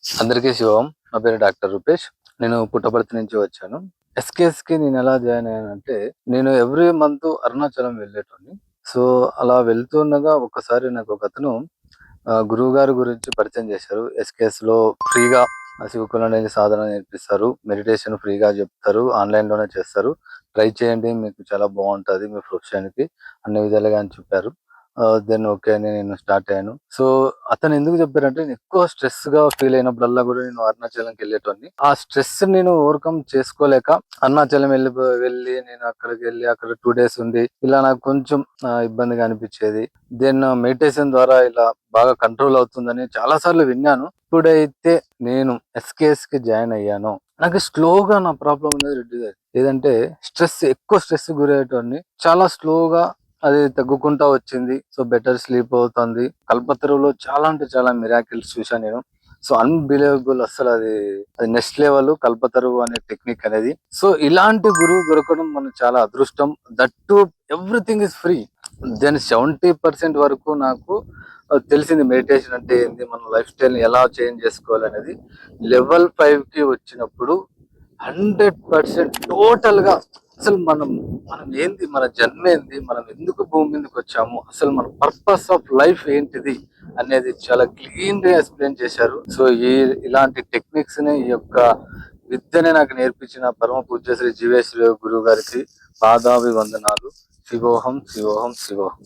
అందరికీ శుభం. నా పేరు డాక్టర్ రూపేష్. నేను పుట్టపర్తి నుంచి వచ్చాను. ఎస్కేఎస్‌కి నేను ఎలా జాయిన్ అయ్యానంటే, నేను ఎవ్రీ మంత్ అరుణాచలం వెళ్ళేటోడిని. సో, అలా వెళ్తుండగా ఒక్కసారి నాకు ఒకతను గురువుగారి గురించి పరిచయం చేశారు. ఎస్కేఎస్‌లో ఫ్రీగా శివకులనేని సాధన నేర్పిస్తారు. మెడిటేషన్ ఫ్రీగా చెప్తారు. ఆన్‌లైన్‌లోనే చేస్తారు. ట్రై చేయండి. మీకు చాలా బావుంటది మీ ప్రొఫెషన్‌కి అన్ని విధాలుగా అని చెప్పారు. దెన్ ఓకే అని నేను స్టార్ట్ అయ్యాను. సో, అతను ఎందుకు చెప్పారంటే నేను ఎక్కువ స్ట్రెస్‌గా ఫీల్ అయినప్పుడల్లా కూడా నేను అరుణాచలంకెళ్ళేటోడిని. ఆ స్ట్రెస్ నేను ఓవర్‌కమ్ చేసుకోలేక అరుణాచలం వెళ్ళి నేను అక్కడికెళ్ళి అక్కడ 2 డేస్ ఉండి ఇలా నాకు కొంచెం ఇబ్బందిగా అనిపిచ్చేది. దెన్ మెడిటేషన్ ద్వారా ఇలా బాగా కంట్రోల్ అవుతుందని చాలా సార్లు విన్నాను. ఎప్పుడైతే నేను ఎస్‌కేఎస్‌కి జాయిన్ అయ్యానో నాకు స్లోగా నా ప్రాబ్లమ్ అనేది రెడ్యూస్ అయింది. ఏదంటే ఎక్కువ స్ట్రెస్‌కి గురయ్యేటోడిని. చాలా స్లోగా అది తగ్గుకుంటా వచ్చింది. సో, బెటర్ స్లీప్ అవుతుంది. కల్పతరువులో చాలా అంటే చాలా మిరాకిల్స్ చూశాను నేను. సో, అన్‌బిలీవబుల్ అది నెక్స్ట్ లెవెల్ కల్పతరువు అనే టెక్నిక్ అనేది. సో, ఇలాంటి గురువు దొరకడం మనకు చాలా అదృష్టం. That too everything is free. Then 70% వరకు నాకు తెలిసింది మెడిటేషన్ అంటే ఏంది? మన లైఫ్ స్టైల్‌ని ఎలా చేంజ్ చేసుకోవాలనేది. లెవెల్ 5కి వచ్చినప్పుడు 100% టోటల్‌గా అసలు మనం ఏంది? మన జన్మేంది? మనం ఎందుకు భూమి మీదకొచ్చాము? అసలు మన పర్పస్ ఆఫ్ లైఫ్ ఏంటిది? అనేది చాలా క్లీన్‌గా ఎక్స్‌ప్లెయిన్ చేశారు. సో, ఇలాంటి టెక్నిక్స్‌ని ఈ యొక్క విద్యని నాకు నేర్పించిన పరమ పూజ్య శ్రీ జీవేశ్వరి గురువు గారికి పాదాభివందనాలు. శివోహం, శివోహం, శివోహం.